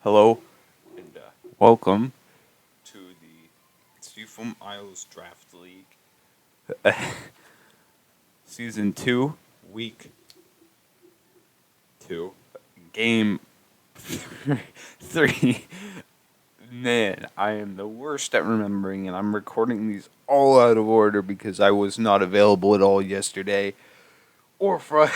Hello and welcome to the Seafoam Isles Draft League, Season 2, Week 2, Game 3. Man, I am the worst at remembering, and I'm recording these all out of order because I was not available at all yesterday or Friday.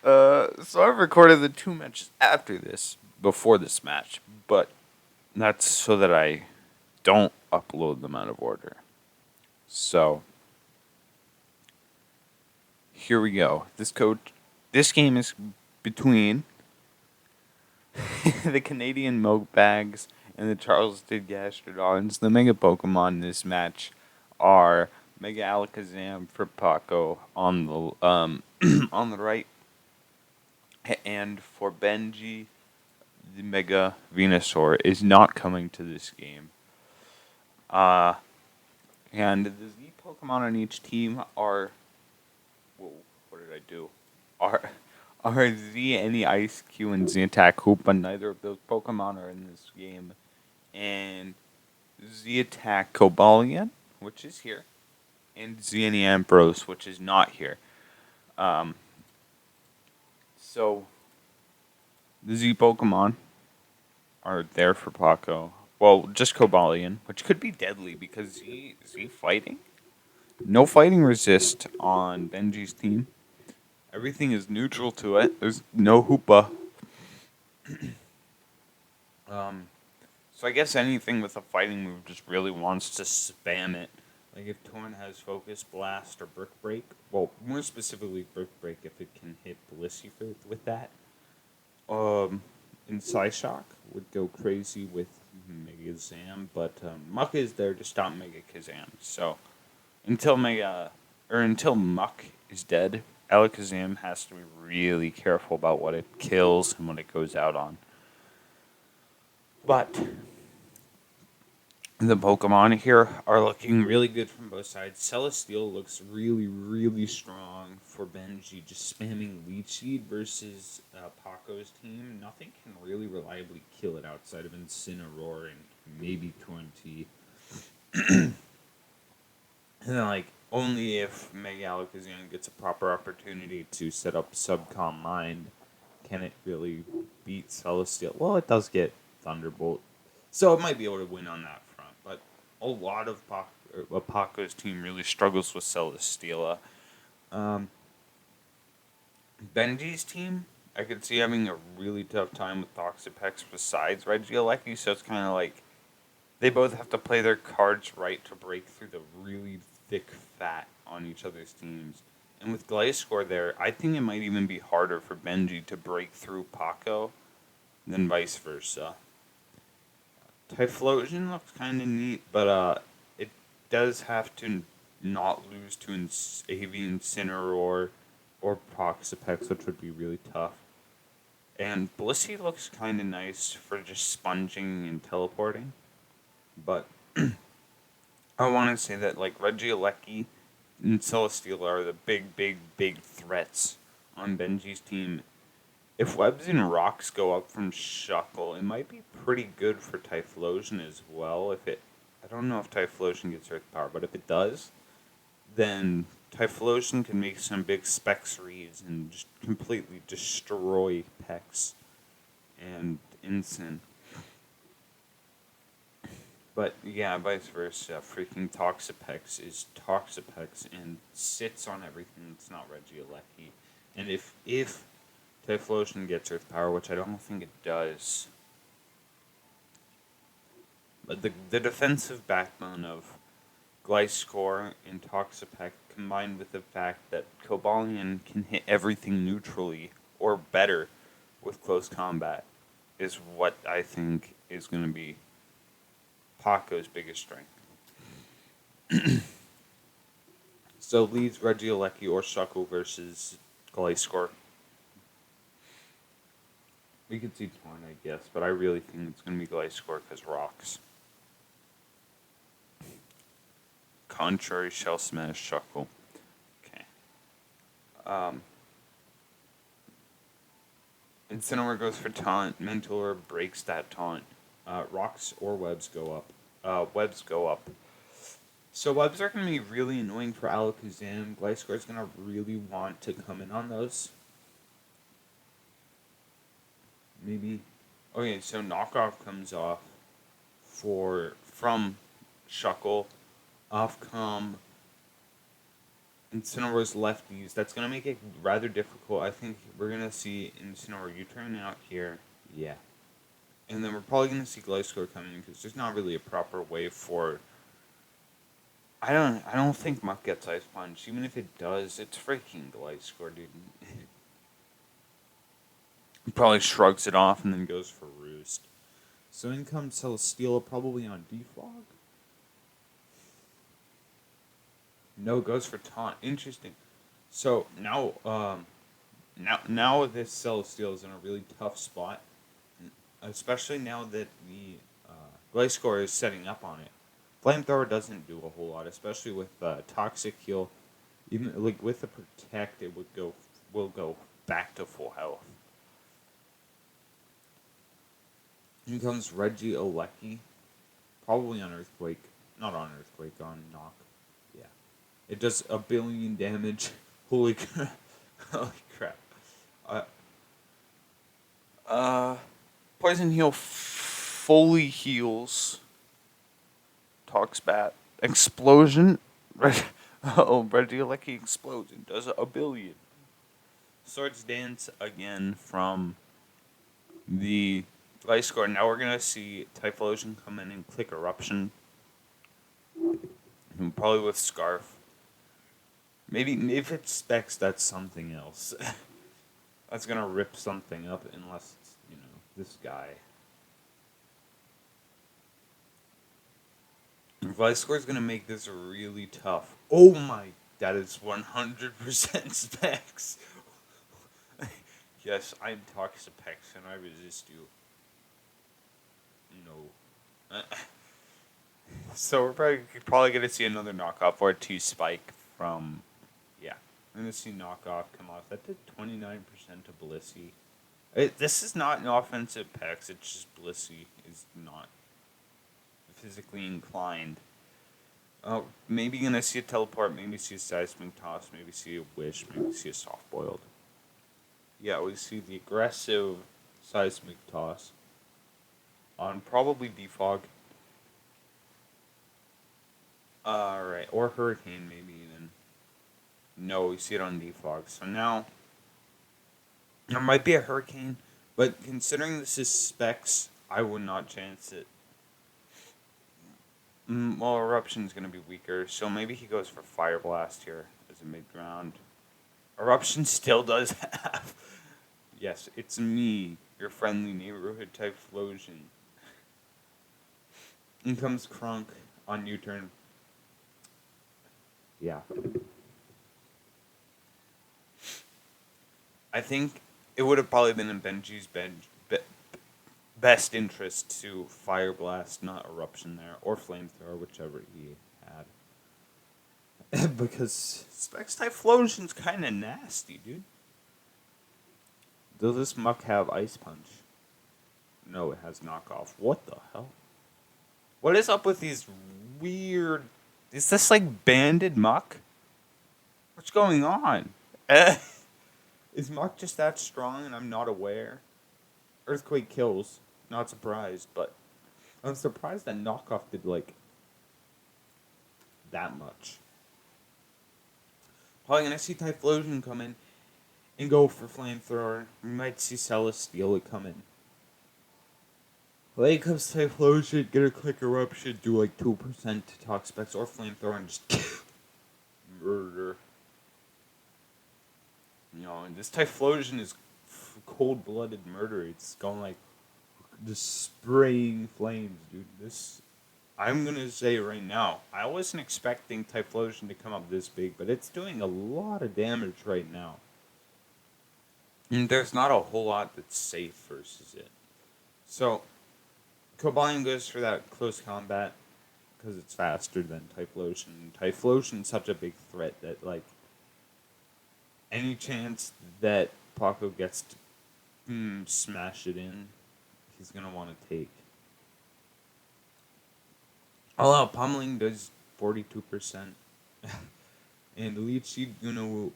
So I've recorded the two matches after this, before this match, but that's so that I don't upload them out of order. So here we go. This game is between the Canadian Milk Bags and the Charleston Gastrodons. The Mega Pokemon in this match are Mega Alakazam for Paco on the on the right, and for Benji, the Mega Venusaur is not coming to this game. And the Z Pokemon on each team are. Whoa, what did I do? Are Z any Ice Q and Z Attack Hoop, but neither of those Pokemon are in this game. And Z Attack Cobalion, which is here, and Z any Ampharos, which is not here. So the Z Pokemon are there for Paco. Well, just Cobalion, which could be deadly because Z fighting. No fighting resist on Benji's team. Everything is neutral to it. There's no Hoopa. So I guess anything with a fighting move just really wants to spam it. Like if Torn has Focus Blast or Brick Break, well, more specifically Brick Break if it can hit Blissey with that. And Psyshock would go crazy with Mega Zam, but Muck is there to stop Mega Kazam. So until Muck is dead, Alakazam has to be really careful about what it kills and what it goes out on. But the Pokemon here are looking really good from both sides. Celesteal looks really, really strong for Benji, just spamming Leech Seed versus Paco's team. Nothing can really reliably kill it outside of Incineroar and maybe Torrentee. And then, only if Mega Alakazam gets a proper opportunity to set up Subcom Mind can it really beat Celesteal. Well, it does get Thunderbolt, so it might be able to win on that front. But a lot of Paco's team really struggles with Celesteela. Benji's team, I could see having a really tough time with Toxapex besides Regieleki, so it's kind of like they both have to play their cards right to break through the really thick fat on each other's teams. And with Gliscor there, I think it might even be harder for Benji to break through Paco than vice versa. Typhlosion looks kind of neat, but it does have to not lose to Avian Incineroar or Proxapex, which would be really tough. And Blissey looks kind of nice for just sponging and teleporting. But I want to say that Regieleki and Celesteela are the big threats on Benji's team. If Webs and Rocks go up from Shuckle, it might be pretty good for Typhlosion as well. I don't know if Typhlosion gets Earth Power, but if it does, then Typhlosion can make some big Specs reads and just completely destroy Pex and Incin. But yeah, vice versa. Freaking Toxapex is Toxapex and sits on everything that's not Regieleki. And if Typhlosion gets Earth Power, which I don't think it does, but the defensive backbone of Gliscor and Toxapex combined with the fact that Cobalion can hit everything neutrally or better with close combat is what I think is going to be Paco's biggest strength. So leads Regieleki or Shuckle versus Gliscor. We could see Torn, I guess, but I really think it's going to be Gliscor because Rocks. Contrary Shell Smash Shuckle. Okay. Incineroar goes for taunt. Mentor breaks that taunt. Rocks or webs go up. Webs go up. So webs are going to be really annoying for Alakazam. Gliscor is going to really want to come in on those. Maybe. Okay, so knockoff comes off from Shuckle. Off come Incineroar's lefties. That's going to make it rather difficult. I think we're going to see Incineroar U-turn out here. Yeah. And then we're probably going to see Gliscor coming in because there's not really a proper way for... I don't think Muck gets Ice Punch. Even if it does, it's freaking Gliscor, dude. He probably shrugs it off and then goes for Roost. So in comes Celesteela, probably on Defog. No, goes for Taunt. Interesting. So now this Celesteela is in a really tough spot, especially now that the Gliscor is setting up on it. Flamethrower doesn't do a whole lot, especially with Toxic Heal. Even like with the Protect, it will go back to full health. Here comes Regieleki, probably on Earthquake, not on Earthquake, on Knock. Yeah, it does 1 billion damage. Holy crap! Holy crap! Poison Heal fully heals. Toxbat. Explosion. Regieleki Explosion does 1 billion. Swords Dance again from the Gliscor. Now we're going to see Typhlosion come in and click Eruption. And probably with Scarf. Maybe if it's Specs, that's something else. That's going to rip something up unless it's, this guy. Gliscor is going to make this really tough. Oh my, that is 100% Specs. Yes, I'm Toxapex and I resist you. No. So we're probably going to see another knockoff or 2 Spike from, yeah. We're going to see knockoff come off. That did 29% to Blissey. This is not an offensive Pex, it's just Blissey is not physically inclined. Maybe going to see a Teleport, maybe see a Seismic Toss, maybe see a Wish, maybe see a Soft Boiled. Yeah, we see the aggressive Seismic Toss on probably Defog. Alright, or Hurricane maybe even. No, we see it on Defog. So now, there might be a Hurricane, but considering this is Specs, I would not chance it. Well, Eruption's going to be weaker, so maybe he goes for Fire Blast here as a mid-ground. Eruption still does have... Yes, it's me, your friendly neighborhood Typhlosion. In comes Krunk on U-turn. Yeah. I think it would have probably been in Benji's best interest to Fire Blast, not Eruption there, or Flamethrower, whichever he had. Because Specs Typhlosion's kind of nasty, dude. Does this Muck have Ice Punch? No, it has Knockoff. What the hell? What is up with these weird... Is this like banded Muck? What's going on? Is Muck just that strong and I'm not aware? Earthquake kills. Not surprised, but I'm surprised that Knockoff did, like, that much. Probably gonna see Typhlosion come in and go for Flamethrower. We might see Celesteela come in. Late comes Typhlosion, get a quick Eruption, do like 2% to Toxapex or Flamethrower and just murder. And this Typhlosion is cold-blooded murder. It's going like just spraying flames, dude. I'm gonna say right now, I wasn't expecting Typhlosion to come up this big, but it's doing a lot of damage right now. And there's not a whole lot that's safe versus it. So, Cobalion goes for that close combat because it's faster than Typhlosion. Typhlosion's such a big threat that, like, any chance that Paco gets to smash it in, he's gonna want to take. All out pummeling does 42%, and Leech Seed gonna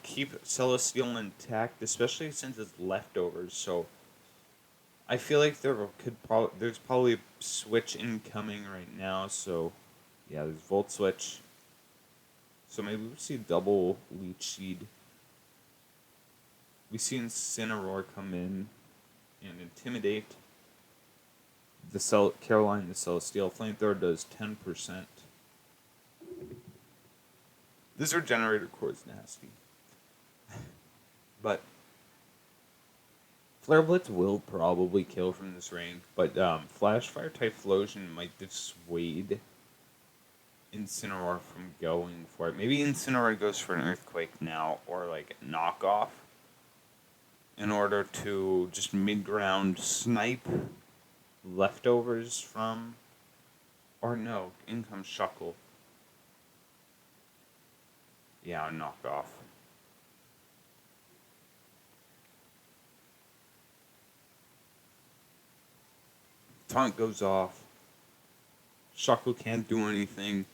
keep Celestial intact, especially since it's leftovers. So I feel like there's probably a switch incoming right now. So yeah, there's Volt Switch. So maybe we see double Leech Seed. We see Incineroar come in and intimidate. Caroline the Celestial Flamethrower does 10%. This Regenerator Core is nasty. But Flare Blitz will probably kill from this range, but Flash Fire Typhlosion might dissuade Incineroar from going for it. Maybe Incineroar goes for an Earthquake now, or like knockoff, in order to just mid-ground snipe leftovers from, or no, in comes Shuckle. Yeah, knockoff. Taunt goes off. Shuckle can't do anything.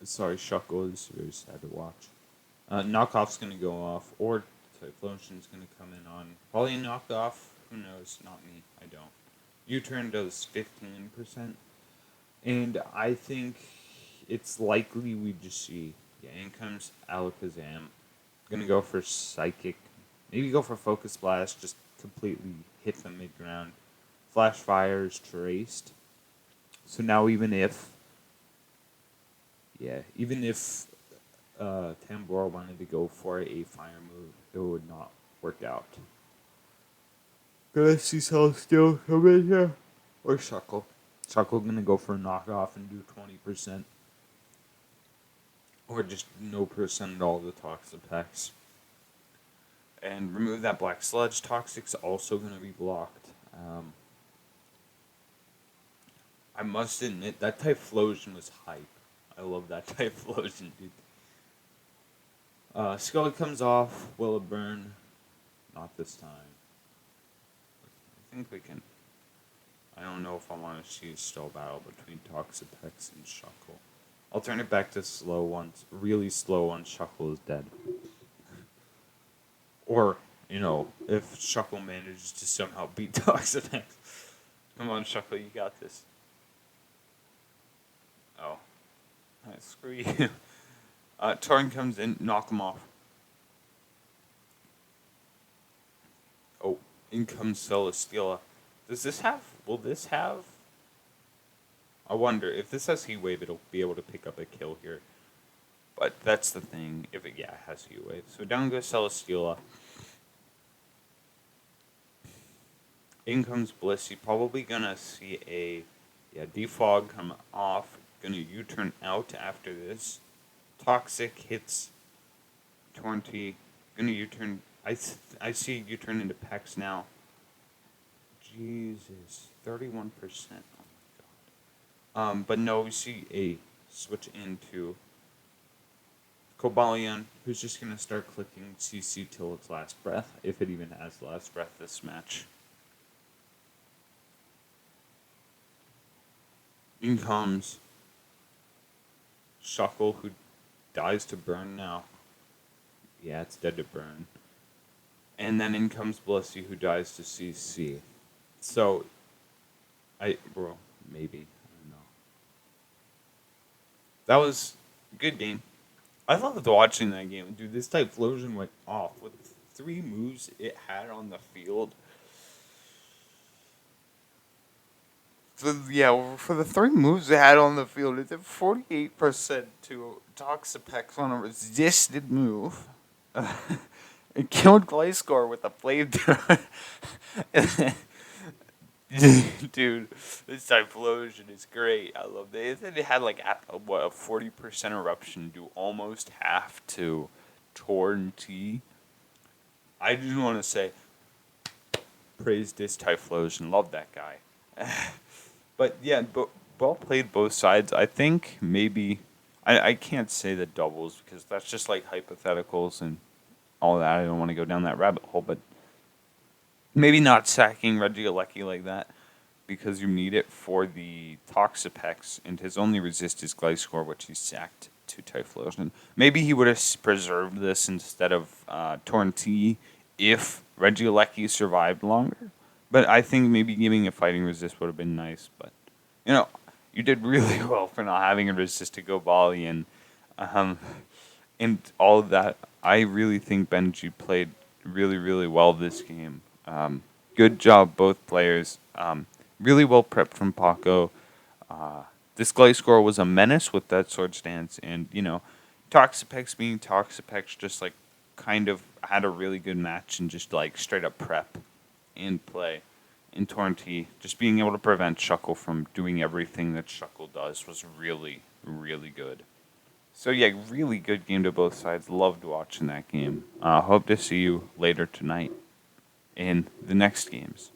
Sorry, Shuckle is very sad to watch. Knockoff's gonna go off, or Typhlosion's gonna come in on. Probably a knockoff. Who knows? Not me. I don't. U-turn does 15%. And I think it's likely we just see. Yeah, in comes Alakazam. Gonna go for Psychic. Maybe go for Focus Blast. Just completely hit the mid-ground. Flash Fire is traced. So now even if Tambor wanted to go for a fire move, it would not work out. Gonna see Celestial come in here. Or Shuckle. Shuckle gonna go for a knockoff and do 20%. Or just no percent at all the Toxapex. And remove that Black Sludge. Toxic's also gonna be blocked. I must admit, that Typhlosion was hype. I love that Typhlosion, dude. Scully comes off. Will it burn? Not this time. I think we can. I don't know if I want to see a still battle between Toxapex and Shuckle. I'll turn it back to slow once. Really slow once Shuckle is dead. Or, if Shuckle manages to somehow beat Toxapex. Come on, Shuckle, you got this. Oh. Screw you. Torn comes in, knock him off. Oh, in comes Celesteela. Will this have? I wonder, if this has Heat Wave, it'll be able to pick up a kill here. But that's the thing, it has Heat Wave. So down goes Celesteela. In comes Blissey, probably gonna see a defog come off. Gonna U-turn out after this. Toxic hits 20. Gonna U-turn. I see U-turn into Pex now. Jesus, 31%. Oh my god. But no, we see a switch into Cobalion, who's just gonna start clicking CC till its last breath, if it even has last breath this match. In comes Shuckle, who dies to burn now. Yeah, it's dead to burn. And then in comes Blissey, who dies to CC. So, maybe. I don't know. That was a good game. I loved watching that game. Dude, this Typhlosion went off with 3 moves it had on the field. For the 3 moves it had on the field, it did 48% to Toxapex on a resisted move. It killed Gliscor with a flamethrower. Dude, this Typhlosion is great. I love it. It had a 40% eruption, do almost half to Torn T. I just want to say, praise this Typhlosion. Love that guy. But yeah, well played both sides. I think maybe I can't say the doubles because that's just like hypotheticals, and all that. I don't want to go down that rabbit hole, but maybe not sacking Regieleki like that because you need it for the Toxapex, and his only resist is Gliscor, which he sacked to Typhlosion. Maybe he would have preserved this instead of Torrentee if Regieleki survived longer. But I think maybe giving a fighting resist would have been nice. But, you did really well for not having a resist to go Bali and all of that. I really think Benji played really, really well this game. Good job, both players. Really well prepped from Paco. This Gliscor was a menace with that Sword Stance, and Toxapex being Toxapex just like kind of had a really good match and just like straight up prep and play. In Torrentee, just being able to prevent Shuckle from doing everything that Shuckle does was really, really good. So yeah, really good game to both sides. Loved watching that game. Hope to see you later tonight in the next games.